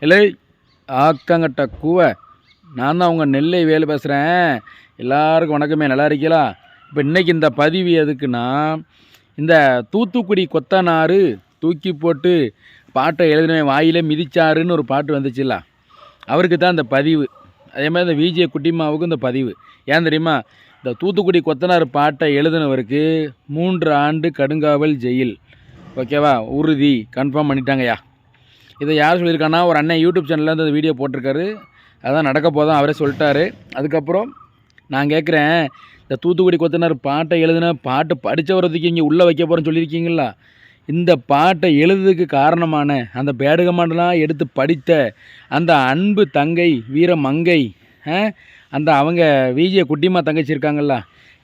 இல்லை ஆக்கங்கட்ட கூவை, நான் தான் உங்கள் நெல்லை வேலு பேசுகிறேன். எல்லாருக்கும் வணக்கமே, நல்லா இருக்கீங்களா? இப்போ இன்றைக்கி இந்த பதிவு எதுக்குன்னா, இந்த தூத்துக்குடி கொத்தனார் தூக்கி போட்டு பாட்டை எழுதினவன் வாயிலே மிதிச்சாருன்னு ஒரு பாட்டு வந்துச்சுல்ல, அவருக்கு தான் இந்த பதிவு. அதே மாதிரி இந்த விஜே குட்டிமாவுக்கும் இந்த பதிவு. ஏன் தெரியுமா? இந்த தூத்துக்குடி கொத்தனார் பாட்டை எழுதினவருக்கு 3 ஆண்டு கடுங்காவல் ஜெயில். ஓகேவா? உறுதி, கன்ஃபார்ம் பண்ணிட்டாங்கய்யா. இதை யார் சொல்லியிருக்காங்கன்னா, ஒரு அண்ணன் யூடியூப் சேனலில் அந்த வீடியோ போட்டிருக்காரு. அதான் நடக்க போதான் அவரே சொல்லிட்டாரு. அதுக்கப்புறம் நான் கேட்குறேன், இந்த தூத்துக்குடி கொத்தனார் பாட்டை எழுதின பாட்டு படித்தவரதுக்கு இங்கே உள்ளே வைக்க போகிறேன்னு சொல்லியிருக்கீங்களா? இந்த பாட்டை எழுதுறதுக்கு காரணமான அந்த பேடுகமாண்டெலாம் எடுத்து படித்த அந்த அன்பு தங்கை வீரமங்கை, அந்த அவங்க விஜே குட்டிமா தங்கச்சி இருக்காங்கல்ல,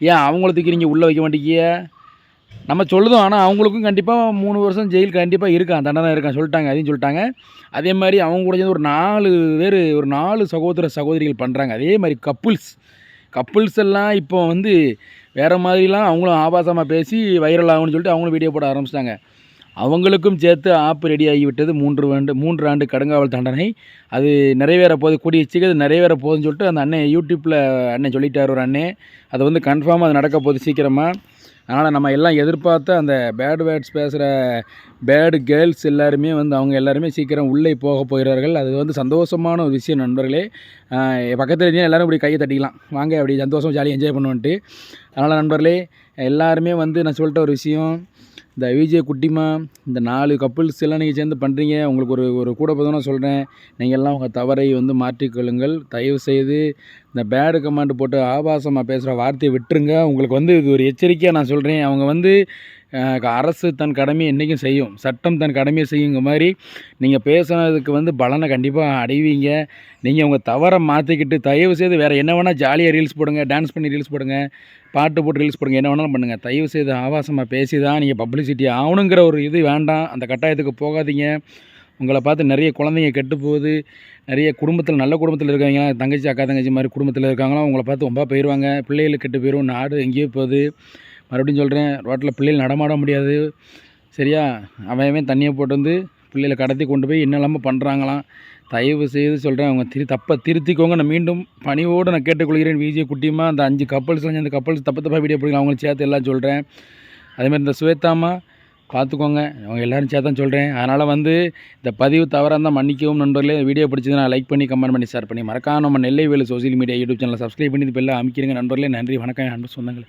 ஏன் அவங்கள தூக்கி நீங்கள் உள்ளே வைக்க மாட்டேங்கிய? நம்ம சொல்லுதோம், ஆனால் அவங்களுக்கும் கண்டிப்பாக 3 வருஷம் ஜெயில் கண்டிப்பாக இருக்கான், தண்டனை இருக்கான் சொல்லிட்டாங்க. அதையும் சொல்லிட்டாங்க. அதே மாதிரி அவங்க கூட சேர்ந்து ஒரு 4 பேர், ஒரு 4 சகோதர சகோதரிகள் பண்ணுறாங்க. அதே மாதிரி கப்புள்ஸ் எல்லாம் இப்போ வந்து வேறு மாதிரிலாம் அவங்களும் ஆபாசமாக பேசி வைரல் ஆகும்னு சொல்லிட்டு அவங்களும் வீடியோ போட ஆரம்பிச்சிட்டாங்க. அவங்களுக்கும் சேர்த்து ஆப்பு ரெடி ஆகிவிட்டது. 3 ஆண்டு கடுங்காவல் தண்டனை. அது நிறைவேற போகுது, கூடிய சீக்கிரம் நிறைவேற போகுதுன்னு சொல்லிட்டு அந்த அண்ணன் யூடியூப்பில் அண்ணன் சொல்லிட்டார். ஒரு அண்ணன் அது வந்து கன்ஃபார்மாக அது நடக்க போகுது சீக்கிரமாக. அதனால் நம்ம எல்லாம் எதிர்பார்த்த அந்த பேட் வேர்ட்ஸ் பேசுகிற பேடு கேர்ள்ஸ் எல்லாருமே வந்து அவங்க எல்லாருமே சீக்கிரம் உள்ளே போக போகிறார்கள். அது வந்து சந்தோஷமான ஒரு விஷயம் நண்பர்களே. பக்கத்தில் இருந்தீங்கன்னா எல்லோரும் இப்படி கையை தட்டிக்கலாம், வாங்க அப்படி சந்தோஷம் ஜாலியாக என்ஜாய் பண்ணுவோன்ட்டு. அதனால் நண்பர்களே எல்லாருமே வந்து நான் சொல்லிட்ட ஒரு விஷயம், இந்த விஜே குட்டிமா இந்த 4 கப்புள்ஸ் எல்லாம் நீங்கள் சேர்ந்து பண்ணுறீங்க. உங்களுக்கு ஒரு கூட போதும் சொல்கிறேன், நீங்கள் எல்லாம் உங்கள் தவறை வந்து மாற்றிக்கொள்ளுங்கள். தயவுசெய்து இந்த பேடு கமாண்டு போட்டு ஆபாசமாக பேசுகிற வார்த்தையை விட்டுருங்க. உங்களுக்கு வந்து இது ஒரு எச்சரிக்கையாக நான் சொல்கிறேன். அவங்க வந்து அரசு தன் கடமையை என்றைக்கும் செய்யும், சட்டம் தன் கடமையை செய்யுங்க மாதிரி நீங்கள் பேசுனதுக்கு வந்து பலனை கண்டிப்பாக அடைவீங்க. நீங்கள் உங்கள் தவறை மாற்றிக்கிட்டு தயவுசெய்து வேறு என்ன வேணால் ஜாலியாக ரீல்ஸ் போடுங்க, டான்ஸ் பண்ணி ரீல்ஸ் போடுங்க, பாட்டு போட்டு ரீல்ஸ் போடுங்க, என்ன வேணாலும் பண்ணுங்கள். தயவுசெய்து ஆபாசமாக பேசி தான் நீங்கள் பப்ளிசிட்டி ஆகணுங்கிற ஒரு இது வேண்டாம். அந்த கட்டாயத்துக்கு போகாதீங்க. உங்களை பார்த்து நிறைய குழந்தைங்க கெட்டு போகுது. நிறைய குடும்பத்தில், நல்ல குடும்பத்தில் இருக்காங்க, தங்கச்சி அக்கா தங்கச்சி மாதிரி குடும்பத்தில் இருக்காங்களோ உங்களை பார்த்து ரொம்ப போயிடுவாங்க. பிள்ளைகள் கெட்டு போயிடும், நாடு எங்கேயோ போகுது. மறுபடியும் சொல்கிறேன், ரோட்டில் பிள்ளைகள் நடமாட முடியாது. சரியா? அவன் தண்ணியை போட்டு வந்து பிள்ளைகளை கடத்தி கொண்டு போய் என்னெல்லாமல் பண்ணுறாங்களாம். தயவு செய்து சொல்கிறேன், அவங்க தப்பை திருத்திக்கோங்க. நான் மீண்டும் பணிவோடு நான் கேட்டுக்கொள்கிறேன். விஜே குட்டிமா அந்த 5 கப்பல்ஸ்லாம் அந்த கப்பல்ஸ் தப்பாக வீடியோ போடுங்க, அவங்களும் சேர்த்து எல்லாம் சொல்கிறேன். அதேமாதிரி இந்த சுவேதாமா பார்த்துக்கோங்க, அவங்க எல்லோரும் சேர்த்து தான் சொல்கிறேன். அதனால் வந்து இந்த பதிவு தவறாக இருந்தால் மன்னிக்கவும் நண்பர்களே. வீடியோ பிடிச்சதுன்னா லைக் பண்ணி, கமெண்ட் பண்ணி, ஷேர் பண்ணி, மறக்காம நம்ம நெல்லை வேலு சோசியல் மீடியா யூடியூப் சேனலை சப்ஸ்கிரைப் பண்ணி இது பெல்லாம் அமைக்கிறீங்க நண்பர்களே. நன்றி, வணக்கம் அன்பு சொந்தங்களே.